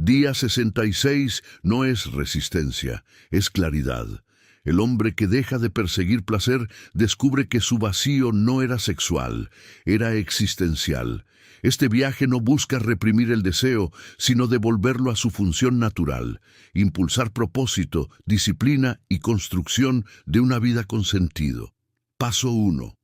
Día 66 no es resistencia, es claridad. El hombre que deja de perseguir placer descubre que su vacío no era sexual, era existencial. Este viaje no busca reprimir el deseo, sino devolverlo a su función natural, impulsar propósito, disciplina y construcción de una vida con sentido. Paso 1.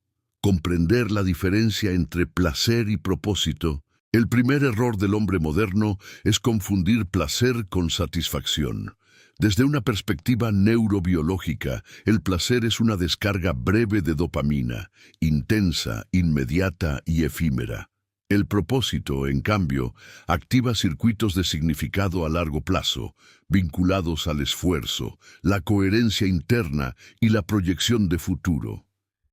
Comprender la diferencia entre placer y propósito. El primer error del hombre moderno es confundir placer con satisfacción. Desde una perspectiva neurobiológica, el placer es una descarga breve de dopamina, intensa, inmediata y efímera. El propósito, en cambio, activa circuitos de significado a largo plazo, vinculados al esfuerzo, la coherencia interna y la proyección de futuro.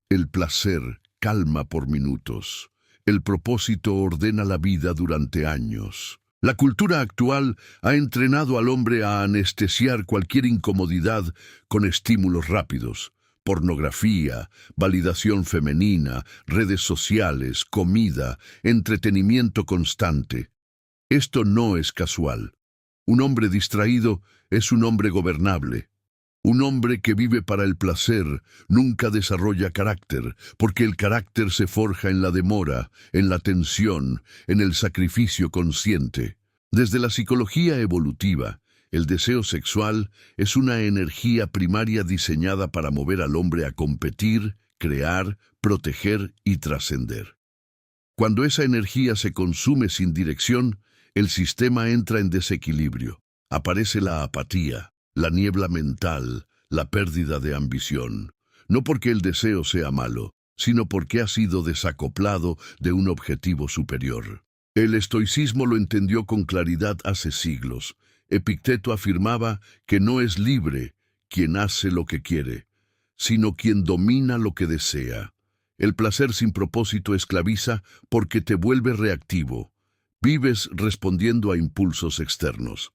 El placer calma por minutos. El propósito ordena la vida durante años. La cultura actual ha entrenado al hombre a anestesiar cualquier incomodidad con estímulos rápidos. Pornografía, validación femenina, redes sociales, comida, entretenimiento constante. Esto no es casual. Un hombre distraído es un hombre gobernable. Un hombre que vive para el placer nunca desarrolla carácter, porque el carácter se forja en la demora, en la tensión, en el sacrificio consciente. Desde la psicología evolutiva, el deseo sexual es una energía primaria diseñada para mover al hombre a competir, crear, proteger y trascender. Cuando esa energía se consume sin dirección, el sistema entra en desequilibrio. Aparece la apatía, la niebla mental, la pérdida de ambición. No porque el deseo sea malo, sino porque ha sido desacoplado de un objetivo superior. El estoicismo lo entendió con claridad hace siglos. Epicteto afirmaba que no es libre quien hace lo que quiere, sino quien domina lo que desea. El placer sin propósito esclaviza porque te vuelve reactivo. Vives respondiendo a impulsos externos.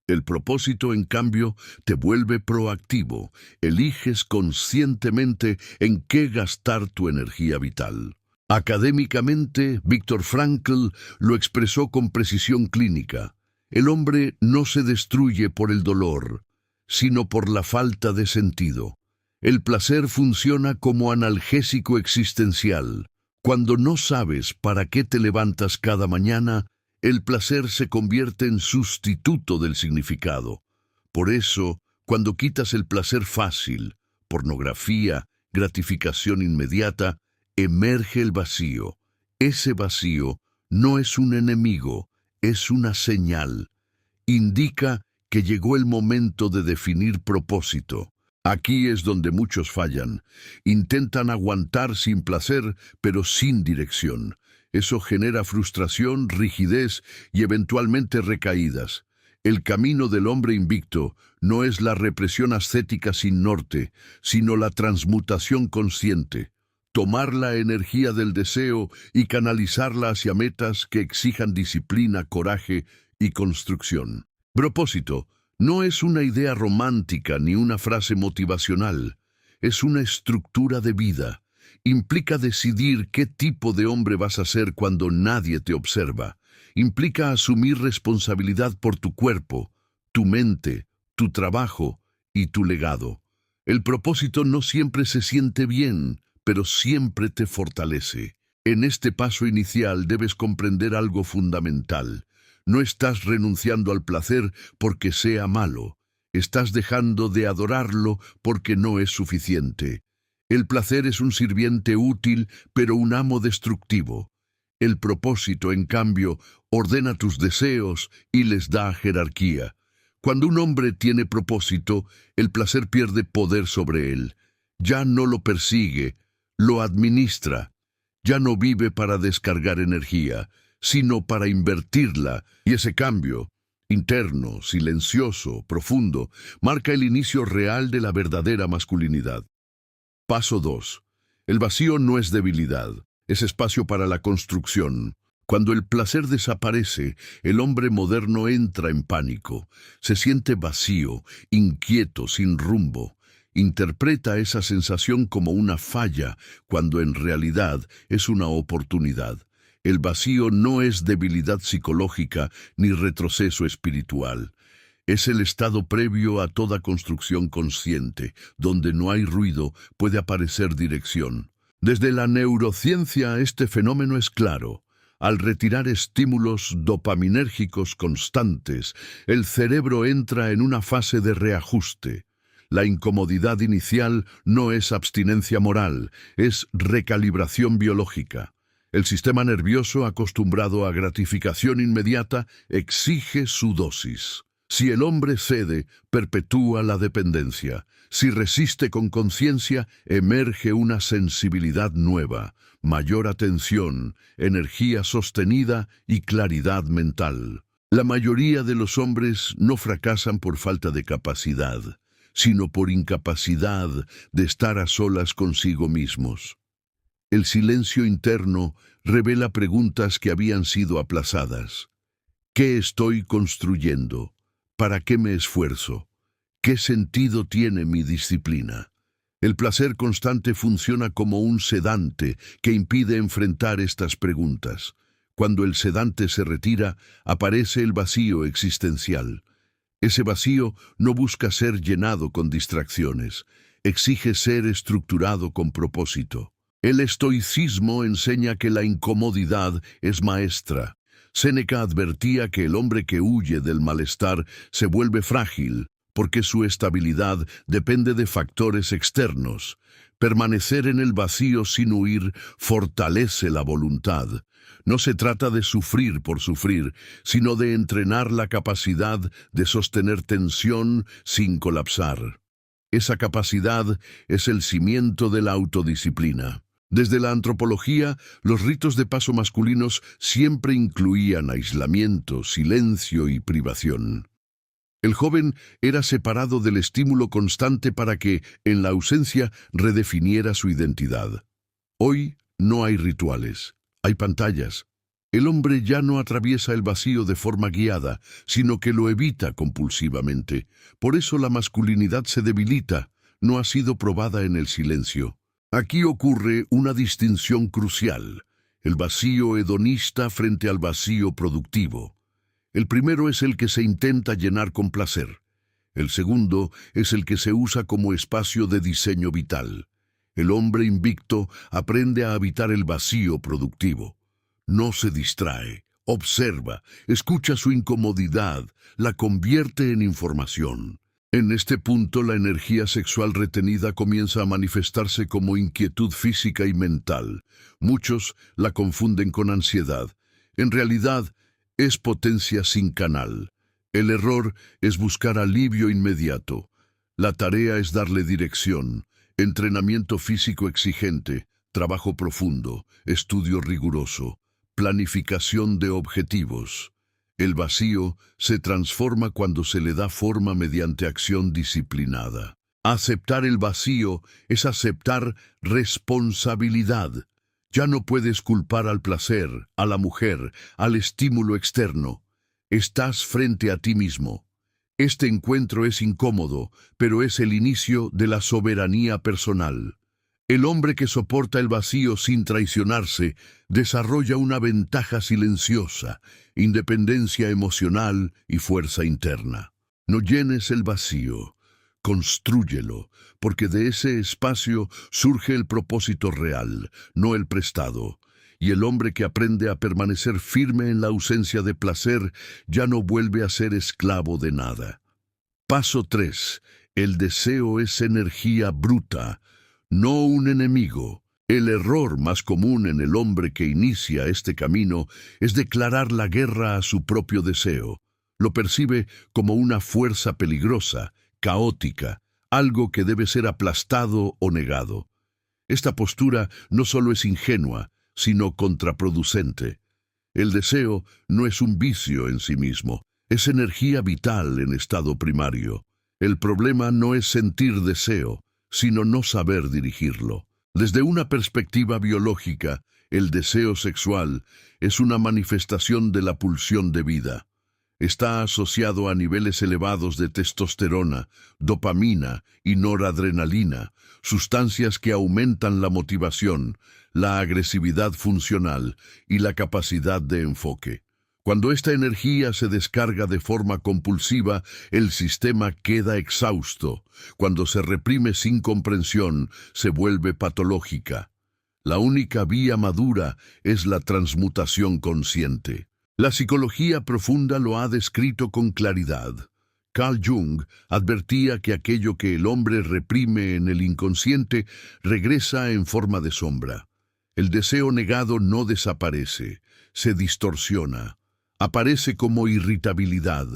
El propósito, en cambio, te vuelve proactivo. Eliges conscientemente en qué gastar tu energía vital. Académicamente, Viktor Frankl lo expresó con precisión clínica. El hombre no se destruye por el dolor, sino por la falta de sentido. El placer funciona como analgésico existencial. Cuando no sabes para qué te levantas cada mañana, el placer se convierte en sustituto del significado. Por eso, cuando quitas el placer fácil, pornografía, gratificación inmediata, emerge el vacío. Ese vacío no es un enemigo, es una señal. Indica que llegó el momento de definir propósito. Aquí es donde muchos fallan. Intentan aguantar sin placer, pero sin dirección. Eso genera frustración, rigidez y eventualmente recaídas. El camino del hombre invicto no es la represión ascética sin norte, sino la transmutación consciente. Tomar la energía del deseo y canalizarla hacia metas que exijan disciplina, coraje y construcción. Propósito no es una idea romántica ni una frase motivacional. Es una estructura de vida. Implica decidir qué tipo de hombre vas a ser cuando nadie te observa. Implica asumir responsabilidad por tu cuerpo, tu mente, tu trabajo y tu legado. El propósito no siempre se siente bien, pero siempre te fortalece. En este paso inicial debes comprender algo fundamental. No estás renunciando al placer porque sea malo. Estás dejando de adorarlo porque no es suficiente. El placer es un sirviente útil, pero un amo destructivo. El propósito, en cambio, ordena tus deseos y les da jerarquía. Cuando un hombre tiene propósito, el placer pierde poder sobre él. Ya no lo persigue, lo administra. Ya no vive para descargar energía, sino para invertirla, y ese cambio, interno, silencioso, profundo, marca el inicio real de la verdadera masculinidad. Paso 2. El vacío no es debilidad, es espacio para la construcción. Cuando el placer desaparece, el hombre moderno entra en pánico. Se siente vacío, inquieto, sin rumbo. Interpreta esa sensación como una falla, cuando en realidad es una oportunidad. El vacío no es debilidad psicológica ni retroceso espiritual. Es el estado previo a toda construcción consciente. Donde no hay ruido, puede aparecer dirección. Desde la neurociencia este fenómeno es claro. Al retirar estímulos dopaminérgicos constantes, el cerebro entra en una fase de reajuste. La incomodidad inicial no es abstinencia moral, es recalibración biológica. El sistema nervioso, acostumbrado a gratificación inmediata, exige su dosis. Si el hombre cede, perpetúa la dependencia. Si resiste con conciencia, emerge una sensibilidad nueva, mayor atención, energía sostenida y claridad mental. La mayoría de los hombres no fracasan por falta de capacidad, sino por incapacidad de estar a solas consigo mismos. El silencio interno revela preguntas que habían sido aplazadas. ¿Qué estoy construyendo? ¿Para qué me esfuerzo? ¿Qué sentido tiene mi disciplina? El placer constante funciona como un sedante que impide enfrentar estas preguntas. Cuando el sedante se retira, aparece el vacío existencial. Ese vacío no busca ser llenado con distracciones, exige ser estructurado con propósito. El estoicismo enseña que la incomodidad es maestra. Séneca advertía que el hombre que huye del malestar se vuelve frágil, porque su estabilidad depende de factores externos. Permanecer en el vacío sin huir fortalece la voluntad. No se trata de sufrir por sufrir, sino de entrenar la capacidad de sostener tensión sin colapsar. Esa capacidad es el cimiento de la autodisciplina. Desde la antropología, los ritos de paso masculinos siempre incluían aislamiento, silencio y privación. El joven era separado del estímulo constante para que, en la ausencia, redefiniera su identidad. Hoy no hay rituales, hay pantallas. El hombre ya no atraviesa el vacío de forma guiada, sino que lo evita compulsivamente. Por eso la masculinidad se debilita, no ha sido probada en el silencio. Aquí ocurre una distinción crucial, el vacío hedonista frente al vacío productivo. El primero es el que se intenta llenar con placer. El segundo es el que se usa como espacio de diseño vital. El hombre invicto aprende a habitar el vacío productivo. No se distrae, observa, escucha su incomodidad, la convierte en información. En este punto, la energía sexual retenida comienza a manifestarse como inquietud física y mental. Muchos la confunden con ansiedad. En realidad, es potencia sin canal. El error es buscar alivio inmediato. La tarea es darle dirección, entrenamiento físico exigente, trabajo profundo, estudio riguroso, planificación de objetivos. El vacío se transforma cuando se le da forma mediante acción disciplinada. Aceptar el vacío es aceptar responsabilidad. Ya no puedes culpar al placer, a la mujer, al estímulo externo. Estás frente a ti mismo. Este encuentro es incómodo, pero es el inicio de la soberanía personal. El hombre que soporta el vacío sin traicionarse desarrolla una ventaja silenciosa, independencia emocional y fuerza interna. No llenes el vacío, constrúyelo, porque de ese espacio surge el propósito real, no el prestado. Y el hombre que aprende a permanecer firme en la ausencia de placer ya no vuelve a ser esclavo de nada. Paso 3. El deseo es energía bruta, no un enemigo. El error más común en el hombre que inicia este camino es declarar la guerra a su propio deseo. Lo percibe como una fuerza peligrosa, caótica, algo que debe ser aplastado o negado. Esta postura no solo es ingenua, sino contraproducente. El deseo no es un vicio en sí mismo, es energía vital en estado primario. El problema no es sentir deseo, sino no saber dirigirlo. Desde una perspectiva biológica, el deseo sexual es una manifestación de la pulsión de vida. Está asociado a niveles elevados de testosterona, dopamina y noradrenalina, sustancias que aumentan la motivación, la agresividad funcional y la capacidad de enfoque. Cuando esta energía se descarga de forma compulsiva, el sistema queda exhausto. Cuando se reprime sin comprensión, se vuelve patológica. La única vía madura es la transmutación consciente. La psicología profunda lo ha descrito con claridad. Carl Jung advertía que aquello que el hombre reprime en el inconsciente regresa en forma de sombra. El deseo negado no desaparece, se distorsiona. Aparece como irritabilidad,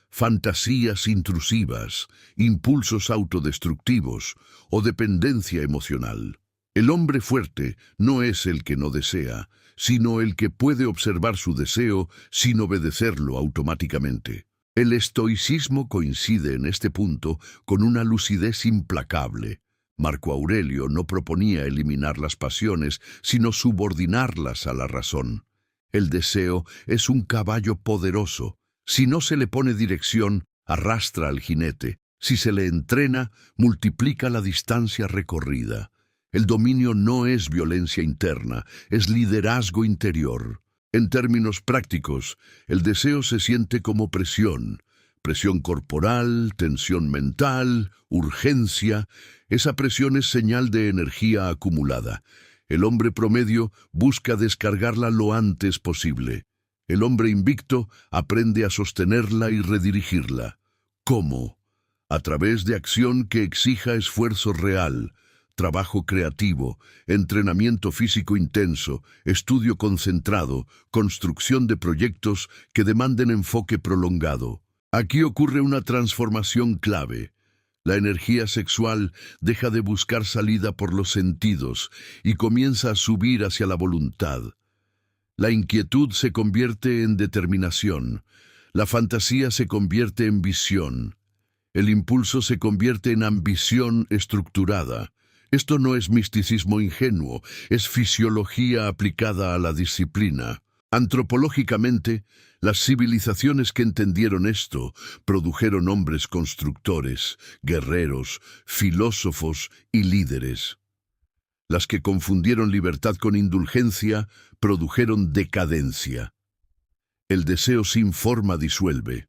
fantasías intrusivas, impulsos autodestructivos o dependencia emocional. El hombre fuerte no es el que no desea, sino el que puede observar su deseo sin obedecerlo automáticamente. El estoicismo coincide en este punto con una lucidez implacable. Marco Aurelio no proponía eliminar las pasiones, sino subordinarlas a la razón. El deseo es un caballo poderoso. Si no se le pone dirección, arrastra al jinete. Si se le entrena, multiplica la distancia recorrida. El dominio no es violencia interna, es liderazgo interior. En términos prácticos, el deseo se siente como presión. Presión corporal, tensión mental, urgencia. Esa presión es señal de energía acumulada. El hombre promedio busca descargarla lo antes posible. El hombre invicto aprende a sostenerla y redirigirla. ¿Cómo? A través de acción que exija esfuerzo real, trabajo creativo, entrenamiento físico intenso, estudio concentrado, construcción de proyectos que demanden enfoque prolongado. Aquí ocurre una transformación clave. La energía sexual deja de buscar salida por los sentidos y comienza a subir hacia la voluntad. La inquietud se convierte en determinación. La fantasía se convierte en visión. El impulso se convierte en ambición estructurada. Esto no es misticismo ingenuo, es fisiología aplicada a la disciplina. Antropológicamente, las civilizaciones que entendieron esto produjeron hombres constructores, guerreros, filósofos y líderes. Las que confundieron libertad con indulgencia produjeron decadencia. El deseo sin forma disuelve.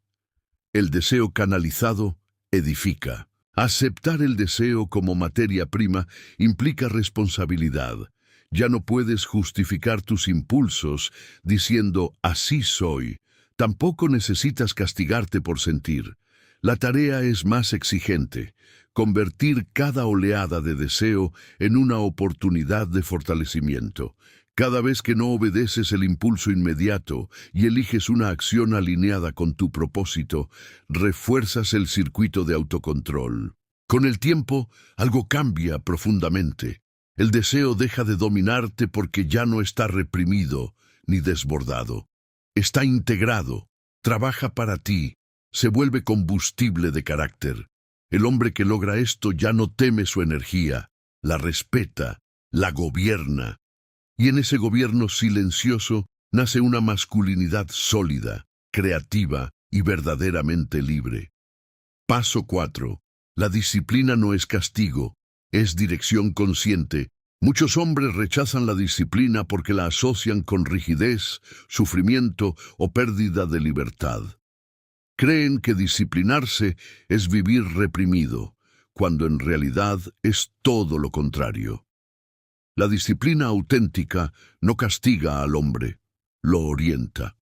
El deseo canalizado edifica. Aceptar el deseo como materia prima implica responsabilidad. Ya no puedes justificar tus impulsos diciendo «así soy». Tampoco necesitas castigarte por sentir. La tarea es más exigente, convertir cada oleada de deseo en una oportunidad de fortalecimiento. Cada vez que no obedeces el impulso inmediato y eliges una acción alineada con tu propósito, refuerzas el circuito de autocontrol. Con el tiempo, algo cambia profundamente. El deseo deja de dominarte porque ya no está reprimido ni desbordado. Está integrado, trabaja para ti, se vuelve combustible de carácter. El hombre que logra esto ya no teme su energía, la respeta, la gobierna. Y en ese gobierno silencioso nace una masculinidad sólida, creativa y verdaderamente libre. Paso 4. La disciplina no es castigo, es dirección consciente. Muchos hombres rechazan la disciplina porque la asocian con rigidez, sufrimiento o pérdida de libertad. Creen que disciplinarse es vivir reprimido, cuando en realidad es todo lo contrario. La disciplina auténtica no castiga al hombre, lo orienta.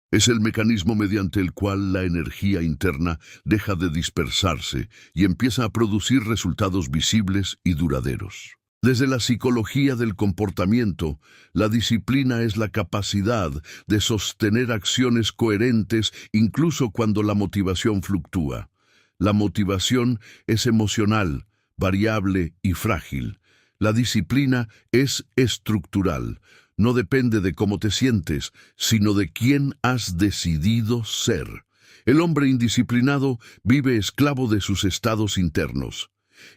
Es el mecanismo mediante el cual la energía interna deja de dispersarse y empieza a producir resultados visibles y duraderos. Desde la psicología del comportamiento, la disciplina es la capacidad de sostener acciones coherentes incluso cuando la motivación fluctúa. La motivación es emocional, variable y frágil. La disciplina es estructural. No depende de cómo te sientes, sino de quién has decidido ser. El hombre indisciplinado vive esclavo de sus estados internos.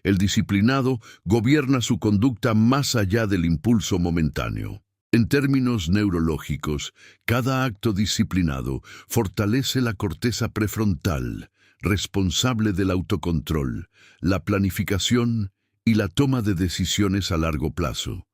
El disciplinado gobierna su conducta más allá del impulso momentáneo. En términos neurológicos, cada acto disciplinado fortalece la corteza prefrontal, responsable del autocontrol, la planificación y la toma de decisiones a largo plazo.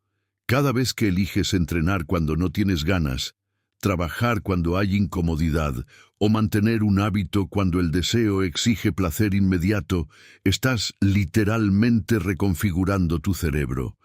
Cada vez que eliges entrenar cuando no tienes ganas, trabajar cuando hay incomodidad o mantener un hábito cuando el deseo exige placer inmediato, estás literalmente reconfigurando tu cerebro.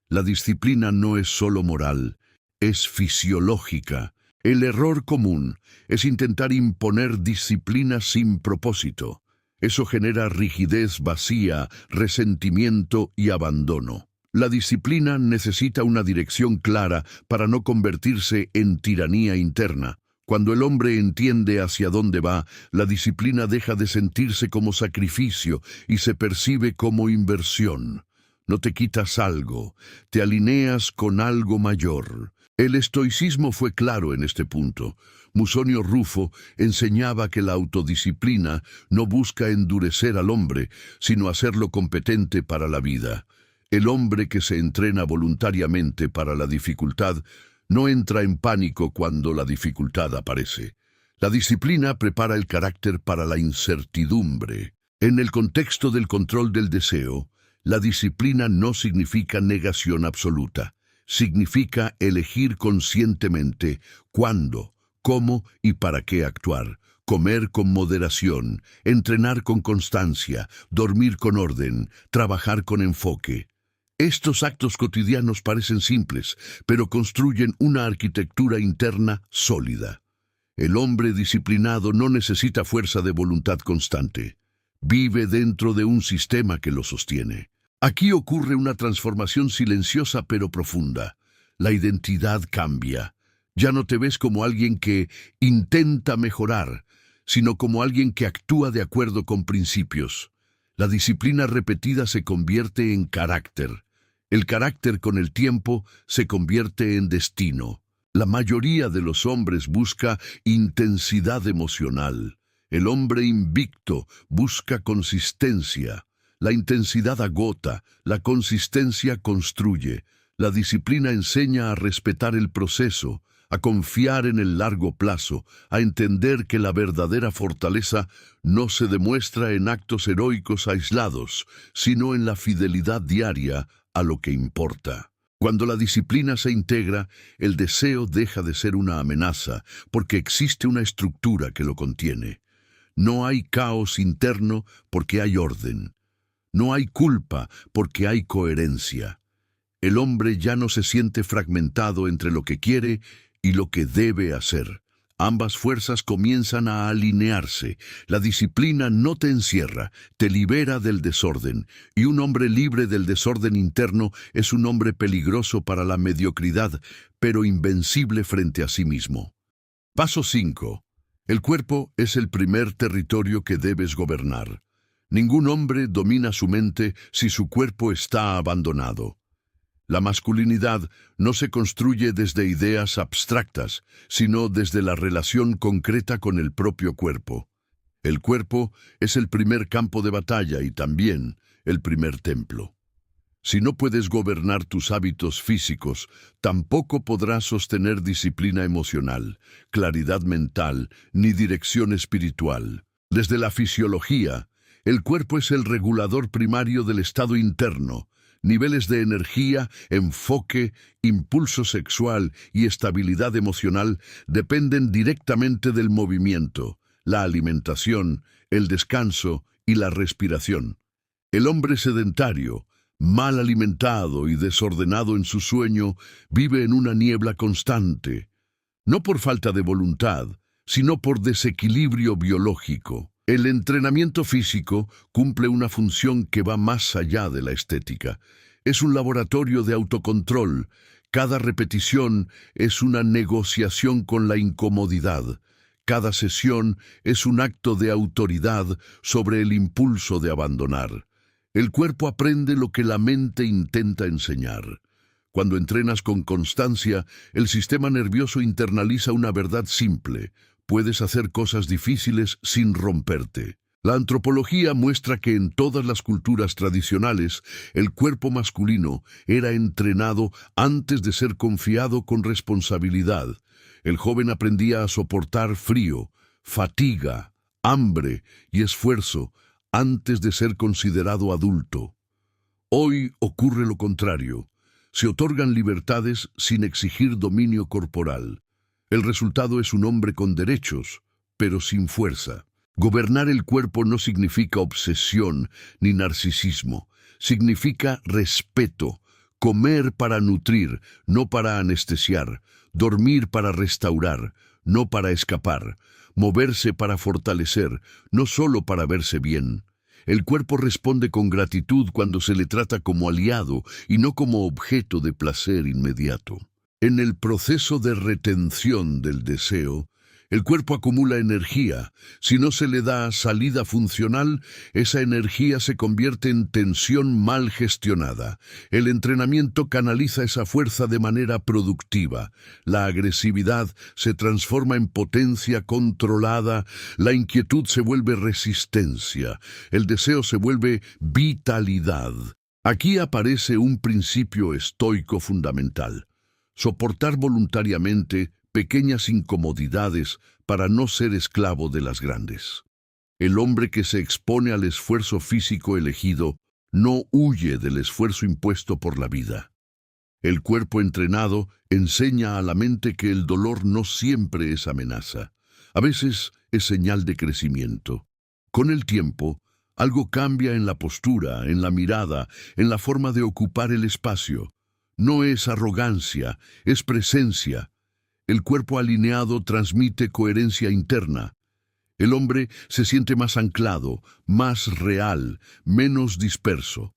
La disciplina no es solo moral, es fisiológica. El error común es intentar imponer disciplina sin propósito. Eso genera rigidez vacía, resentimiento y abandono. La disciplina necesita una dirección clara para no convertirse en tiranía interna. Cuando el hombre entiende hacia dónde va, la disciplina deja de sentirse como sacrificio y se percibe como inversión. No te quitas algo, te alineas con algo mayor. El estoicismo fue claro en este punto. Musonio Rufo enseñaba que la autodisciplina no busca endurecer al hombre, sino hacerlo competente para la vida. El hombre que se entrena voluntariamente para la dificultad no entra en pánico cuando la dificultad aparece. La disciplina prepara el carácter para la incertidumbre. En el contexto del control del deseo, la disciplina no significa negación absoluta. Significa elegir conscientemente cuándo, cómo y para qué actuar. Comer con moderación, entrenar con constancia, dormir con orden, trabajar con enfoque. Estos actos cotidianos parecen simples, pero construyen una arquitectura interna sólida. El hombre disciplinado no necesita fuerza de voluntad constante. Vive dentro de un sistema que lo sostiene. Aquí ocurre una transformación silenciosa pero profunda. La identidad cambia. Ya no te ves como alguien que intenta mejorar, sino como alguien que actúa de acuerdo con principios. La disciplina repetida se convierte en carácter. El carácter con el tiempo se convierte en destino. La mayoría de los hombres busca intensidad emocional. El hombre invicto busca consistencia. La intensidad agota, la consistencia construye. La disciplina enseña a respetar el proceso, a confiar en el largo plazo, a entender que la verdadera fortaleza no se demuestra en actos heroicos aislados, sino en la fidelidad diaria a lo que importa. Cuando la disciplina se integra, el deseo deja de ser una amenaza, porque existe una estructura que lo contiene. No hay caos interno porque hay orden. No hay culpa porque hay coherencia. El hombre ya no se siente fragmentado entre lo que quiere y lo que debe hacer. Ambas fuerzas comienzan a alinearse. La disciplina no te encierra, te libera del desorden, y un hombre libre del desorden interno es un hombre peligroso para la mediocridad, pero invencible frente a sí mismo. Paso 5. El cuerpo es el primer territorio que debes gobernar. Ningún hombre domina su mente si su cuerpo está abandonado. La masculinidad no se construye desde ideas abstractas, sino desde la relación concreta con el propio cuerpo. El cuerpo es el primer campo de batalla y también el primer templo. Si no puedes gobernar tus hábitos físicos, tampoco podrás sostener disciplina emocional, claridad mental ni dirección espiritual. Desde la fisiología, el cuerpo es el regulador primario del estado interno. Niveles de energía, enfoque, impulso sexual y estabilidad emocional dependen directamente del movimiento, la alimentación, el descanso y la respiración. El hombre sedentario, mal alimentado y desordenado en su sueño, vive en una niebla constante, no por falta de voluntad, sino por desequilibrio biológico. El entrenamiento físico cumple una función que va más allá de la estética. Es un laboratorio de autocontrol. Cada repetición es una negociación con la incomodidad. Cada sesión es un acto de autoridad sobre el impulso de abandonar. El cuerpo aprende lo que la mente intenta enseñar. Cuando entrenas con constancia, el sistema nervioso internaliza una verdad simple. Puedes hacer cosas difíciles sin romperte. La antropología muestra que en todas las culturas tradicionales el cuerpo masculino era entrenado antes de ser confiado con responsabilidad. El joven aprendía a soportar frío, fatiga, hambre y esfuerzo antes de ser considerado adulto. Hoy ocurre lo contrario. Se otorgan libertades sin exigir dominio corporal. El resultado es un hombre con derechos, pero sin fuerza. Gobernar el cuerpo no significa obsesión ni narcisismo. Significa respeto. Comer para nutrir, no para anestesiar. Dormir para restaurar, no para escapar. Moverse para fortalecer, no solo para verse bien. El cuerpo responde con gratitud cuando se le trata como aliado y no como objeto de placer inmediato. En el proceso de retención del deseo, el cuerpo acumula energía. Si no se le da salida funcional, esa energía se convierte en tensión mal gestionada. El entrenamiento canaliza esa fuerza de manera productiva. La agresividad se transforma en potencia controlada, la inquietud se vuelve resistencia, el deseo se vuelve vitalidad. Aquí aparece un principio estoico fundamental: soportar voluntariamente pequeñas incomodidades para no ser esclavo de las grandes. El hombre que se expone al esfuerzo físico elegido no huye del esfuerzo impuesto por la vida. El cuerpo entrenado enseña a la mente que el dolor no siempre es amenaza. A veces es señal de crecimiento. Con el tiempo, algo cambia en la postura, en la mirada, en la forma de ocupar el espacio. No es arrogancia, es presencia. El cuerpo alineado transmite coherencia interna. El hombre se siente más anclado, más real, menos disperso.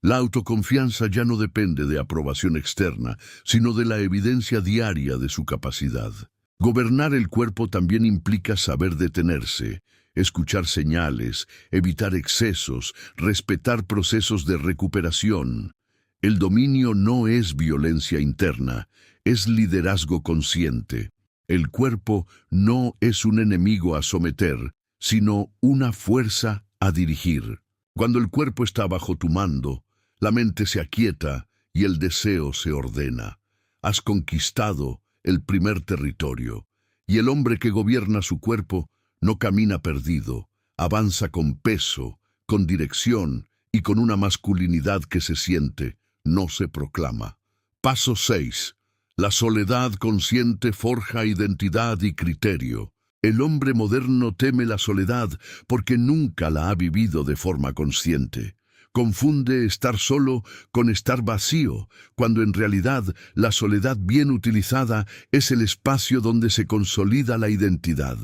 La autoconfianza ya no depende de aprobación externa, sino de la evidencia diaria de su capacidad. Gobernar el cuerpo también implica saber detenerse, escuchar señales, evitar excesos, respetar procesos de recuperación. El dominio no es violencia interna, es liderazgo consciente. El cuerpo no es un enemigo a someter, sino una fuerza a dirigir. Cuando el cuerpo está bajo tu mando, la mente se aquieta y el deseo se ordena. Has conquistado el primer territorio, y el hombre que gobierna su cuerpo no camina perdido, avanza con peso, con dirección y con una masculinidad que se siente, no se proclama. Paso 6. La soledad consciente forja identidad y criterio. El hombre moderno teme la soledad porque nunca la ha vivido de forma consciente. Confunde estar solo con estar vacío, cuando en realidad la soledad bien utilizada es el espacio donde se consolida la identidad.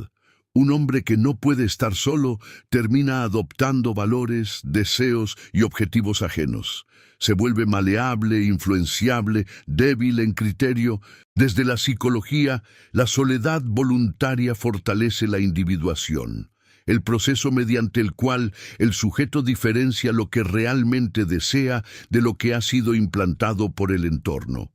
Un hombre que no puede estar solo termina adoptando valores, deseos y objetivos ajenos. Se vuelve maleable, influenciable, débil en criterio. Desde la psicología, la soledad voluntaria fortalece la individuación, el proceso mediante el cual el sujeto diferencia lo que realmente desea de lo que ha sido implantado por el entorno.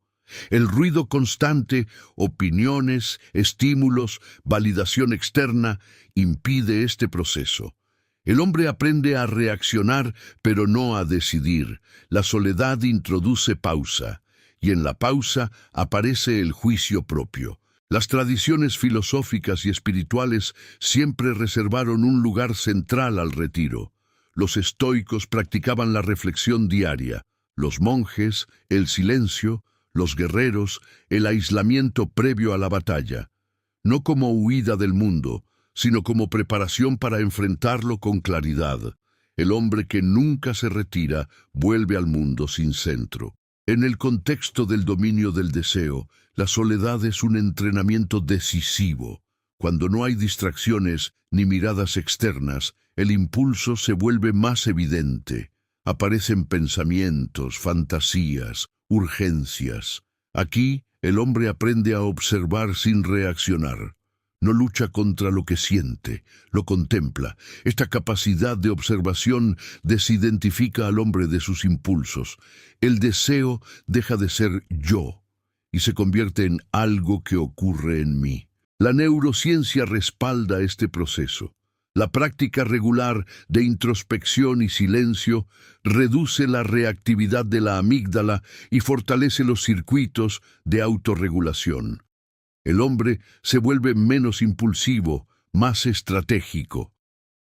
El ruido constante, opiniones, estímulos, validación externa, impide este proceso. El hombre aprende a reaccionar, pero no a decidir. La soledad introduce pausa, y en la pausa aparece el juicio propio. Las tradiciones filosóficas y espirituales siempre reservaron un lugar central al retiro. Los estoicos practicaban la reflexión diaria, los monjes, el silencio, los guerreros, el aislamiento previo a la batalla, no como huida del mundo, sino como preparación para enfrentarlo con claridad. El hombre que nunca se retira vuelve al mundo sin centro. En el contexto del dominio del deseo, la soledad es un entrenamiento decisivo. Cuando no hay distracciones ni miradas externas, el impulso se vuelve más evidente. Aparecen pensamientos, fantasías, urgencias. Aquí, el hombre aprende a observar sin reaccionar. No lucha contra lo que siente, lo contempla. Esta capacidad de observación desidentifica al hombre de sus impulsos. El deseo deja de ser yo y se convierte en algo que ocurre en mí. La neurociencia respalda este proceso. La práctica regular de introspección y silencio reduce la reactividad de la amígdala y fortalece los circuitos de autorregulación. El hombre se vuelve menos impulsivo, más estratégico.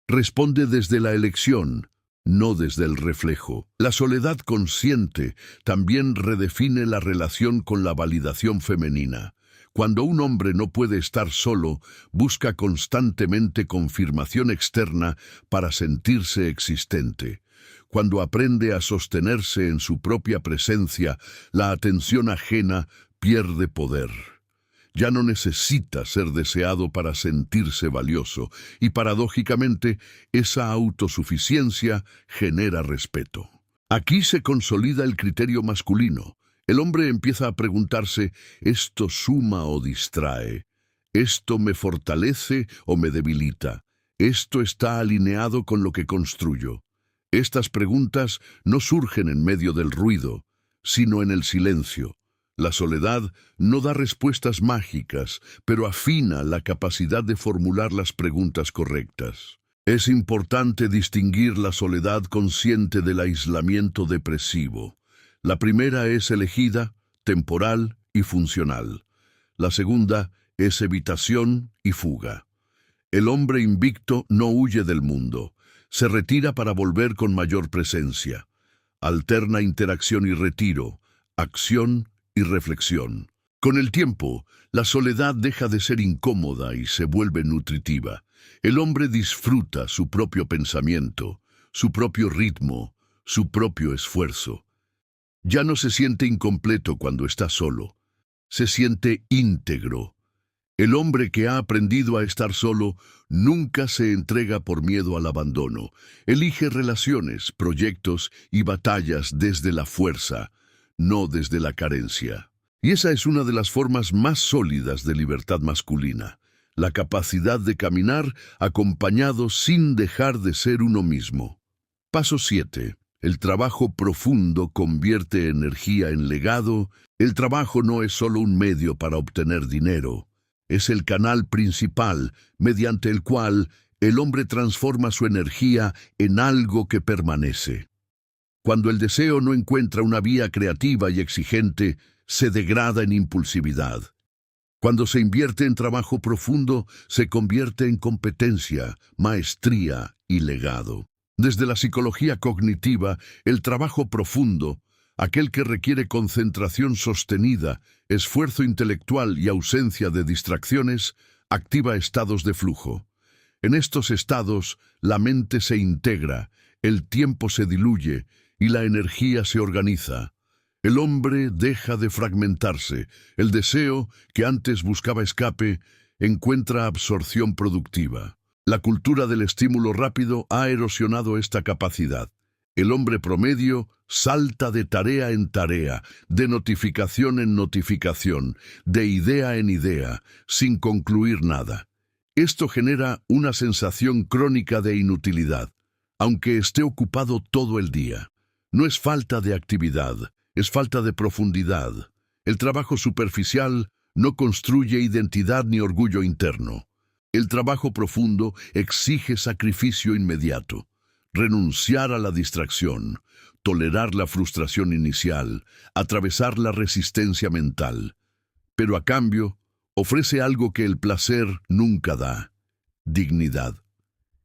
Responde desde la elección, no desde el reflejo. La soledad consciente también redefine la relación con la validación femenina. Cuando un hombre no puede estar solo, busca constantemente confirmación externa para sentirse existente. Cuando aprende a sostenerse en su propia presencia, la atención ajena pierde poder. Ya no necesita ser deseado para sentirse valioso, y paradójicamente, esa autosuficiencia genera respeto. Aquí se consolida el criterio masculino. El hombre empieza a preguntarse, ¿esto suma o distrae? ¿Esto me fortalece o me debilita? ¿Esto está alineado con lo que construyo? Estas preguntas no surgen en medio del ruido, sino en el silencio. La soledad no da respuestas mágicas, pero afina la capacidad de formular las preguntas correctas. Es importante distinguir la soledad consciente del aislamiento depresivo. La primera es elegida, temporal y funcional. La segunda es evitación y fuga. El hombre invicto no huye del mundo. Se retira para volver con mayor presencia. Alterna interacción y retiro, acción y reflexión. Con el tiempo, la soledad deja de ser incómoda y se vuelve nutritiva. El hombre disfruta su propio pensamiento, su propio ritmo, su propio esfuerzo. Ya no se siente incompleto cuando está solo. Se siente íntegro. El hombre que ha aprendido a estar solo nunca se entrega por miedo al abandono. Elige relaciones, proyectos y batallas desde la fuerza, no desde la carencia. Y esa es una de las formas más sólidas de libertad masculina, la capacidad de caminar acompañado sin dejar de ser uno mismo. Paso 7. El trabajo profundo convierte energía en legado. El trabajo no es solo un medio para obtener dinero. Es el canal principal mediante el cual el hombre transforma su energía en algo que permanece. Cuando el deseo no encuentra una vía creativa y exigente, se degrada en impulsividad. Cuando se invierte en trabajo profundo, se convierte en competencia, maestría y legado. Desde la psicología cognitiva, el trabajo profundo, aquel que requiere concentración sostenida, esfuerzo intelectual y ausencia de distracciones, activa estados de flujo. En estos estados, la mente se integra, el tiempo se diluye y la energía se organiza. El hombre deja de fragmentarse. El deseo, que antes buscaba escape, encuentra absorción productiva. La cultura del estímulo rápido ha erosionado esta capacidad. El hombre promedio salta de tarea en tarea, de notificación en notificación, de idea en idea, sin concluir nada. Esto genera una sensación crónica de inutilidad, aunque esté ocupado todo el día. No es falta de actividad, es falta de profundidad. El trabajo superficial no construye identidad ni orgullo interno. El trabajo profundo exige sacrificio inmediato, renunciar a la distracción, tolerar la frustración inicial, atravesar la resistencia mental. Pero a cambio, ofrece algo que el placer nunca da: dignidad.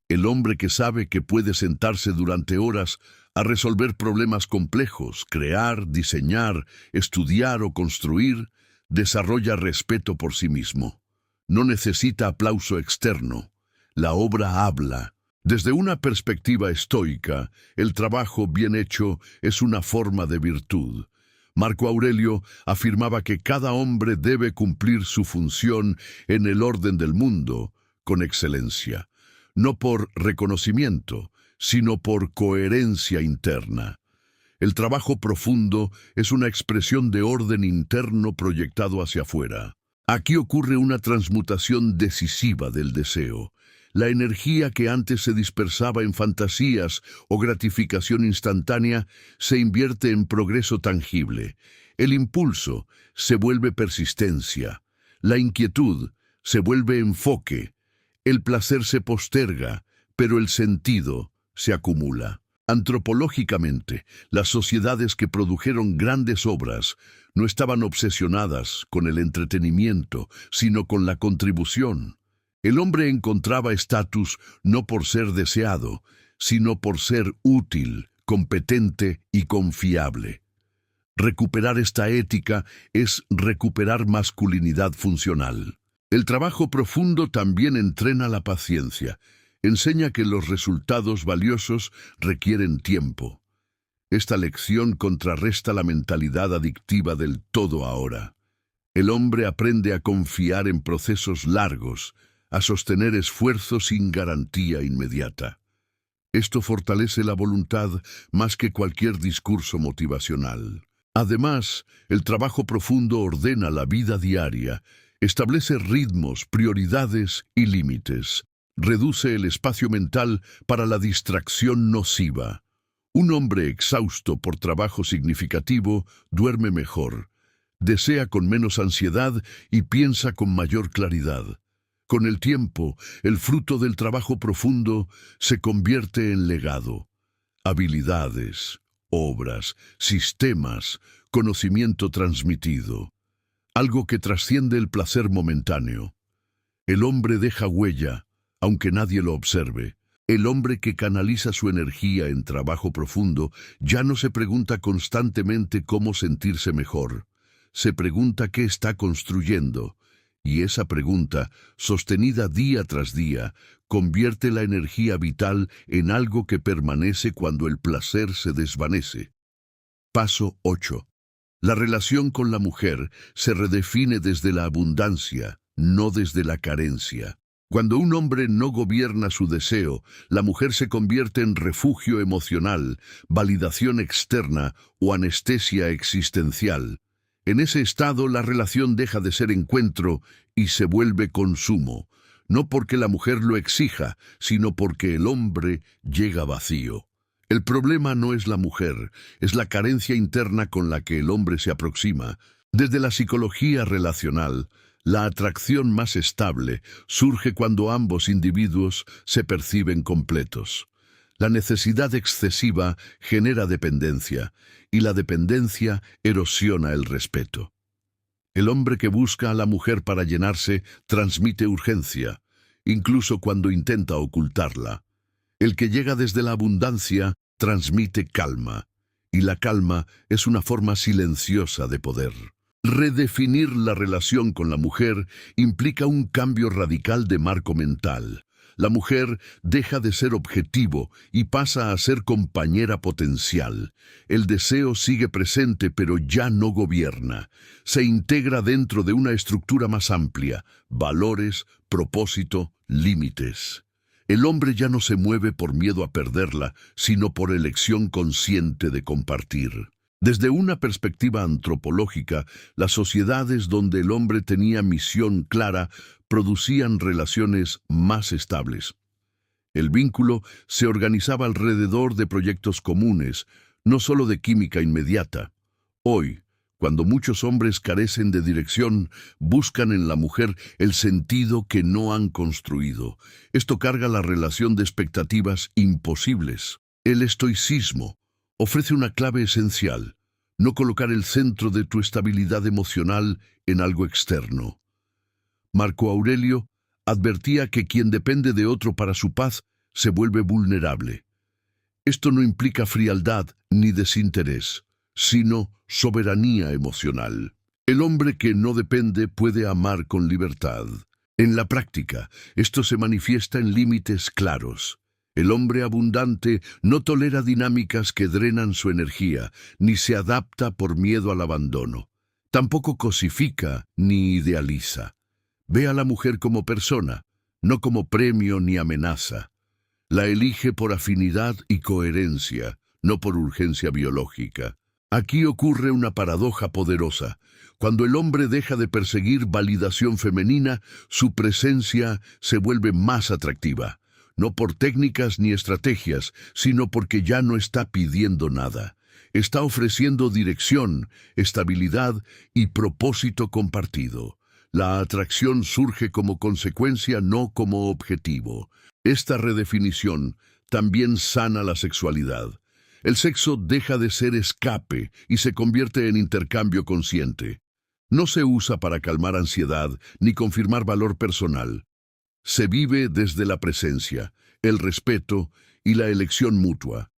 El hombre que sabe que puede sentarse durante horas a resolver problemas complejos, crear, diseñar, estudiar o construir, desarrolla respeto por sí mismo. No necesita aplauso externo. La obra habla. Desde una perspectiva estoica, el trabajo bien hecho es una forma de virtud. Marco Aurelio afirmaba que cada hombre debe cumplir su función en el orden del mundo con excelencia, no por reconocimiento, sino por coherencia interna. El trabajo profundo es una expresión de orden interno proyectado hacia afuera. Aquí ocurre una transmutación decisiva del deseo. La energía que antes se dispersaba en fantasías o gratificación instantánea se invierte en progreso tangible. El impulso se vuelve persistencia. La inquietud se vuelve enfoque. El placer se posterga. pero el sentido se acumula. Antropológicamente, las sociedades que produjeron grandes obras no estaban obsesionadas con el entretenimiento, sino con la contribución. El hombre encontraba estatus no por ser deseado, sino por ser útil, competente y confiable. Recuperar esta ética es recuperar masculinidad funcional. El trabajo profundo también entrena la paciencia. Enseña que los resultados valiosos requieren tiempo. Esta lección contrarresta la mentalidad adictiva del todo ahora. El hombre aprende a confiar en procesos largos, a sostener esfuerzos sin garantía inmediata. Esto fortalece la voluntad más que cualquier discurso motivacional. Además, el trabajo profundo ordena la vida diaria, establece ritmos, prioridades y límites. Reduce el espacio mental para la distracción nociva. Un hombre exhausto por trabajo significativo duerme mejor, desea con menos ansiedad y piensa con mayor claridad. Con el tiempo, el fruto del trabajo profundo se convierte en legado. Habilidades, obras, sistemas, conocimiento transmitido. Algo que trasciende el placer momentáneo. El hombre deja huella, aunque nadie lo observe. El hombre que canaliza su energía en trabajo profundo ya no se pregunta constantemente cómo sentirse mejor. Se pregunta qué está construyendo. Y esa pregunta, sostenida día tras día, convierte la energía vital en algo que permanece cuando el placer se desvanece. Paso 8. La relación con la mujer se redefine desde la abundancia, no desde la carencia. Cuando un hombre no gobierna su deseo, la mujer se convierte en refugio emocional, validación externa o anestesia existencial. En ese estado, la relación deja de ser encuentro y se vuelve consumo, no porque la mujer lo exija, sino porque el hombre llega vacío. El problema no es la mujer, es la carencia interna con la que el hombre se aproxima. Desde la psicología relacional, la atracción más estable surge cuando ambos individuos se perciben completos. La necesidad excesiva genera dependencia, y la dependencia erosiona el respeto. El hombre que busca a la mujer para llenarse transmite urgencia, incluso cuando intenta ocultarla. El que llega desde la abundancia transmite calma, y la calma es una forma silenciosa de poder. Redefinir la relación con la mujer implica un cambio radical de marco mental. La mujer deja de ser objetivo y pasa a ser compañera potencial. El deseo sigue presente, pero ya no gobierna. Se integra dentro de una estructura más amplia: valores, propósito, límites. El hombre ya no se mueve por miedo a perderla, sino por elección consciente de compartir. Desde una perspectiva antropológica, las sociedades donde el hombre tenía misión clara producían relaciones más estables. El vínculo se organizaba alrededor de proyectos comunes, no solo de química inmediata. Hoy, cuando muchos hombres carecen de dirección, buscan en la mujer el sentido que no han construido. Esto carga la relación de expectativas imposibles. El estoicismo ofrece una clave esencial: no colocar el centro de tu estabilidad emocional en algo externo. Marco Aurelio advertía que quien depende de otro para su paz se vuelve vulnerable. Esto no implica frialdad ni desinterés, sino soberanía emocional. El hombre que no depende puede amar con libertad. En la práctica, esto se manifiesta en límites claros. El hombre abundante no tolera dinámicas que drenan su energía, ni se adapta por miedo al abandono. Tampoco cosifica ni idealiza. Ve a la mujer como persona, no como premio ni amenaza. La elige por afinidad y coherencia, no por urgencia biológica. Aquí ocurre una paradoja poderosa. Cuando el hombre deja de perseguir validación femenina, su presencia se vuelve más atractiva. No por técnicas ni estrategias, sino porque ya no está pidiendo nada. Está ofreciendo dirección, estabilidad y propósito compartido. La atracción surge como consecuencia, no como objetivo. Esta redefinición también sana la sexualidad. El sexo deja de ser escape y se convierte en intercambio consciente. No se usa para calmar ansiedad ni confirmar valor personal. Se vive desde la presencia, el respeto y la elección mutua.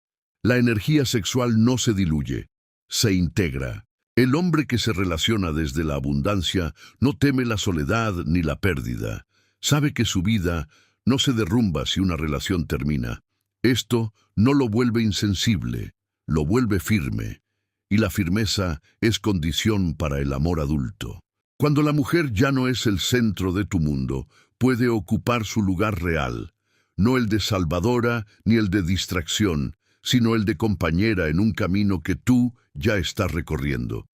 La energía sexual no se diluye, se integra. El hombre que se relaciona desde la abundancia no teme la soledad ni la pérdida. Sabe que su vida no se derrumba si una relación termina. Esto no lo vuelve insensible, lo vuelve firme. Y la firmeza es condición para el amor adulto. Cuando la mujer ya no es el centro de tu mundo, puede ocupar su lugar real, no el de salvadora ni el de distracción, sino el de compañera en un camino que tú ya estás recorriendo.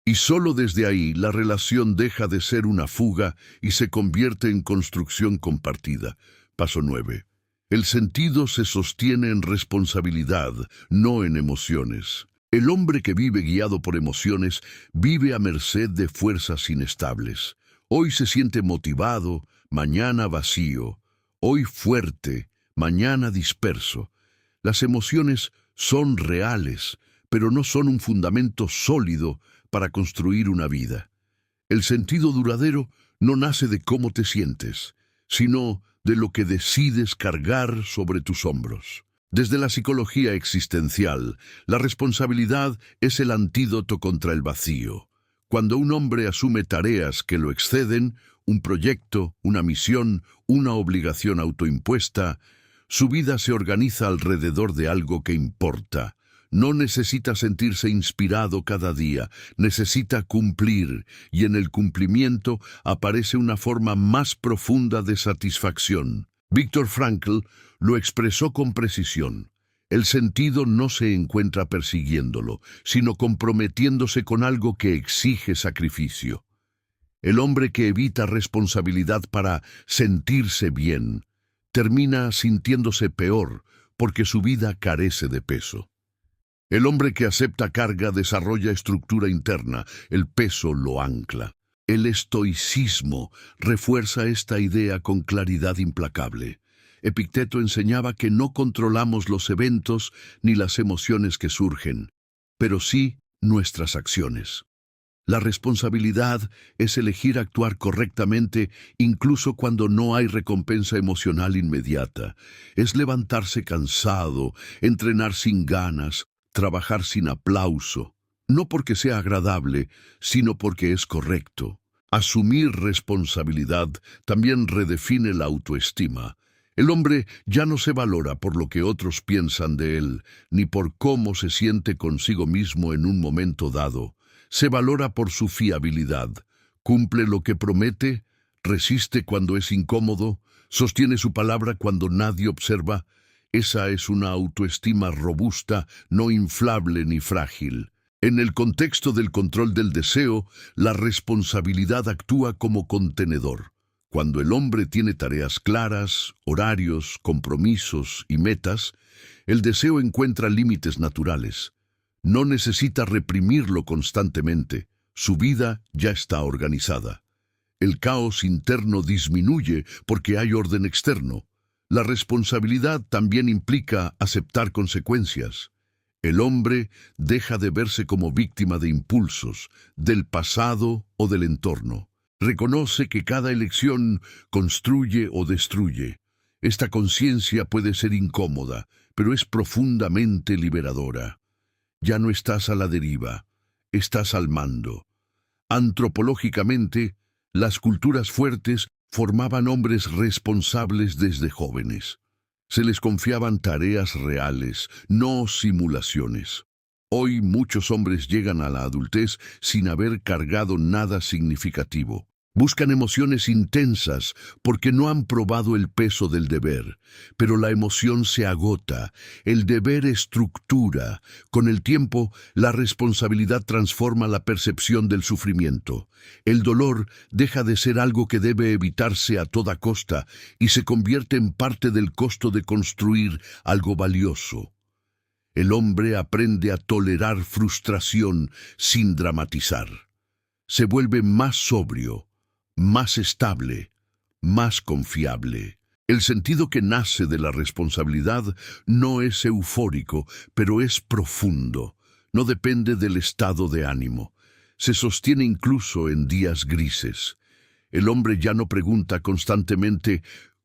Y solo desde ahí la relación deja de ser una fuga y se convierte en construcción compartida. Paso 9. El sentido se sostiene en responsabilidad, no en emociones. El hombre que vive guiado por emociones vive a merced de fuerzas inestables. Hoy se siente motivado, mañana vacío. Hoy fuerte, mañana disperso. Las emociones son reales, pero no son un fundamento sólido para construir una vida. El sentido duradero no nace de cómo te sientes, sino de lo que decides cargar sobre tus hombros. Desde la psicología existencial, la responsabilidad es el antídoto contra el vacío. Cuando un hombre asume tareas que lo exceden, un proyecto, una misión, una obligación autoimpuesta, su vida se organiza alrededor de algo que importa. No necesita sentirse inspirado cada día, necesita cumplir, y en el cumplimiento aparece una forma más profunda de satisfacción. Viktor Frankl lo expresó con precisión. El sentido no se encuentra persiguiéndolo, sino comprometiéndose con algo que exige sacrificio. El hombre que evita responsabilidad para sentirse bien, termina sintiéndose peor porque su vida carece de peso. El hombre que acepta carga desarrolla estructura interna, el peso lo ancla. El estoicismo refuerza esta idea con claridad implacable. Epicteto enseñaba que no controlamos los eventos ni las emociones que surgen, pero sí nuestras acciones. La responsabilidad es elegir actuar correctamente incluso cuando no hay recompensa emocional inmediata. Es levantarse cansado, entrenar sin ganas, trabajar sin aplauso. No porque sea agradable, sino porque es correcto. Asumir responsabilidad también redefine la autoestima. El hombre ya no se valora por lo que otros piensan de él, ni por cómo se siente consigo mismo en un momento dado. Se valora por su fiabilidad. Cumple lo que promete, resiste cuando es incómodo, sostiene su palabra cuando nadie observa. Esa es una autoestima robusta, no inflable ni frágil. En el contexto del control del deseo, la responsabilidad actúa como contenedor. Cuando el hombre tiene tareas claras, horarios, compromisos y metas, el deseo encuentra límites naturales. No necesita reprimirlo constantemente. Su vida ya está organizada. El caos interno disminuye porque hay orden externo. La responsabilidad también implica aceptar consecuencias. El hombre deja de verse como víctima de impulsos, del pasado o del entorno. Reconoce que cada elección construye o destruye. Esta conciencia puede ser incómoda, pero es profundamente liberadora. Ya no estás a la deriva, estás al mando. Antropológicamente, las culturas fuertes formaban hombres responsables desde jóvenes. Se les confiaban tareas reales, no simulaciones. Hoy muchos hombres llegan a la adultez sin haber cargado nada significativo. Buscan emociones intensas porque no han probado el peso del deber, pero la emoción se agota, el deber estructura. Con el tiempo, la responsabilidad transforma la percepción del sufrimiento. El dolor deja de ser algo que debe evitarse a toda costa y se convierte en parte del costo de construir algo valioso. El hombre aprende a tolerar frustración sin dramatizar. Se vuelve más sobrio, más estable, más confiable. El sentido que nace de la responsabilidad no es eufórico, pero es profundo. No depende del estado de ánimo. Se sostiene incluso en días grises. El hombre ya no pregunta constantemente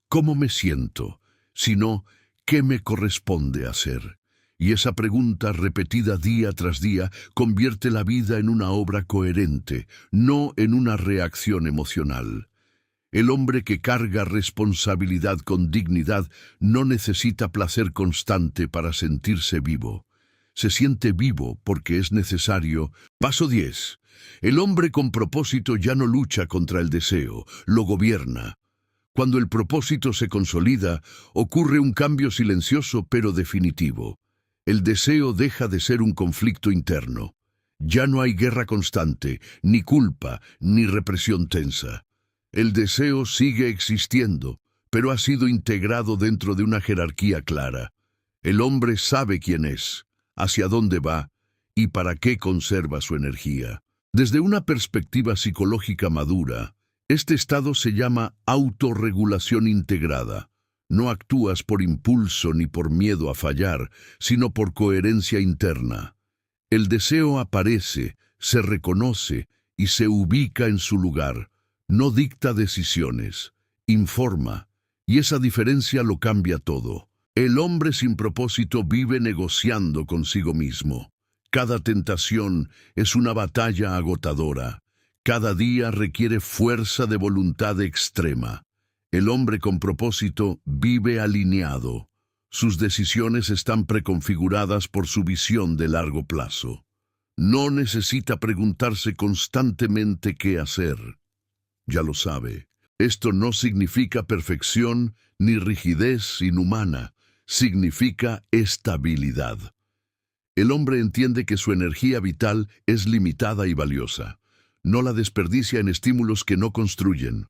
¿cómo me siento?, sino ¿qué me corresponde hacer? Y esa pregunta, repetida día tras día, convierte la vida en una obra coherente, no en una reacción emocional. El hombre que carga responsabilidad con dignidad no necesita placer constante para sentirse vivo. Se siente vivo porque es necesario. Paso 10. El hombre con propósito ya no lucha contra el deseo, lo gobierna. Cuando el propósito se consolida, ocurre un cambio silencioso pero definitivo. El deseo deja de ser un conflicto interno. Ya no hay guerra constante, ni culpa, ni represión tensa. El deseo sigue existiendo, pero ha sido integrado dentro de una jerarquía clara. El hombre sabe quién es, hacia dónde va y para qué conserva su energía. Desde una perspectiva psicológica madura, este estado se llama autorregulación integrada. No actúas por impulso ni por miedo a fallar, sino por coherencia interna. El deseo aparece, se reconoce y se ubica en su lugar. No dicta decisiones, informa, y esa diferencia lo cambia todo. El hombre sin propósito vive negociando consigo mismo. Cada tentación es una batalla agotadora. Cada día requiere fuerza de voluntad extrema. El hombre con propósito vive alineado. Sus decisiones están preconfiguradas por su visión de largo plazo. No necesita preguntarse constantemente qué hacer. Ya lo sabe. Esto no significa perfección ni rigidez inhumana. Significa estabilidad. El hombre entiende que su energía vital es limitada y valiosa. No la desperdicia en estímulos que no construyen.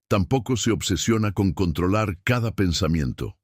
Tampoco se obsesiona con controlar cada pensamiento.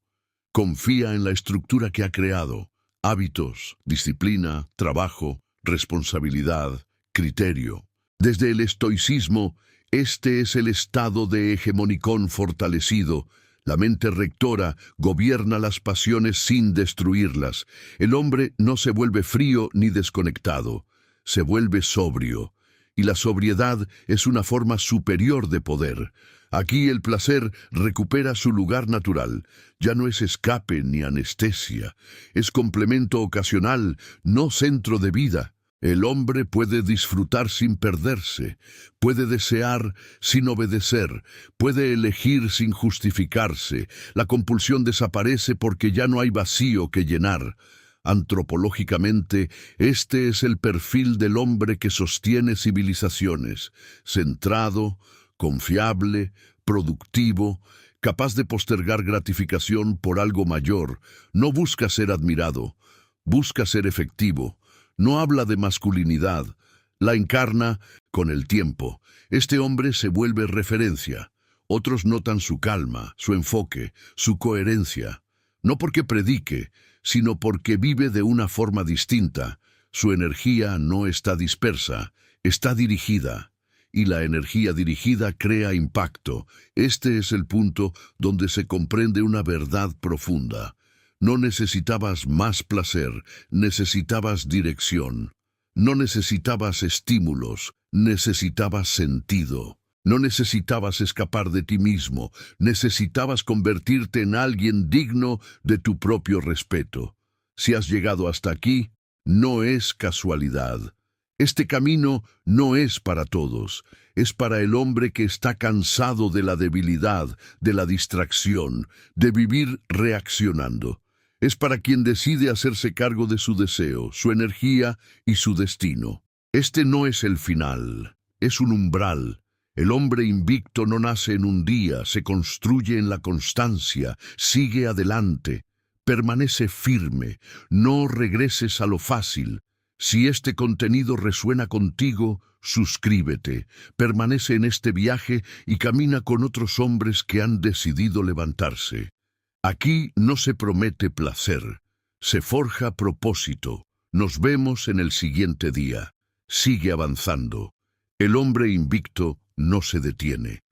Confía en la estructura que ha creado: hábitos, disciplina, trabajo, responsabilidad, criterio. Desde el estoicismo, este es el estado de hegemonicón fortalecido. La mente rectora gobierna las pasiones sin destruirlas. El hombre no se vuelve frío ni desconectado, se vuelve sobrio. Y la sobriedad es una forma superior de poder. Aquí el placer recupera su lugar natural. Ya no es escape ni anestesia. Es complemento ocasional, no centro de vida. El hombre puede disfrutar sin perderse, puede desear sin obedecer, puede elegir sin justificarse. La compulsión desaparece porque ya no hay vacío que llenar. Antropológicamente, este es el perfil del hombre que sostiene civilizaciones: centrado, confiable, productivo, capaz de postergar gratificación por algo mayor. No busca ser admirado, busca ser efectivo. No habla de masculinidad, la encarna con el tiempo. Este hombre se vuelve referencia. Otros notan su calma, su enfoque, su coherencia. No porque predique, sino porque vive de una forma distinta. Su energía no está dispersa, está dirigida. Y la energía dirigida crea impacto. Este es el punto donde se comprende una verdad profunda. No necesitabas más placer, necesitabas dirección. No necesitabas estímulos, necesitabas sentido. No necesitabas escapar de ti mismo, necesitabas convertirte en alguien digno de tu propio respeto. Si has llegado hasta aquí, no es casualidad. Este camino no es para todos, es para el hombre que está cansado de la debilidad, de la distracción, de vivir reaccionando. Es para quien decide hacerse cargo de su deseo, su energía y su destino. Este no es el final, es un umbral. El hombre invicto no nace en un día, se construye en la constancia, sigue adelante, permanece firme, no regreses a lo fácil. Si este contenido resuena contigo, suscríbete, permanece en este viaje y camina con otros hombres que han decidido levantarse. Aquí no se promete placer, se forja propósito. Nos vemos en el siguiente día. Sigue avanzando. El hombre invicto no se detiene.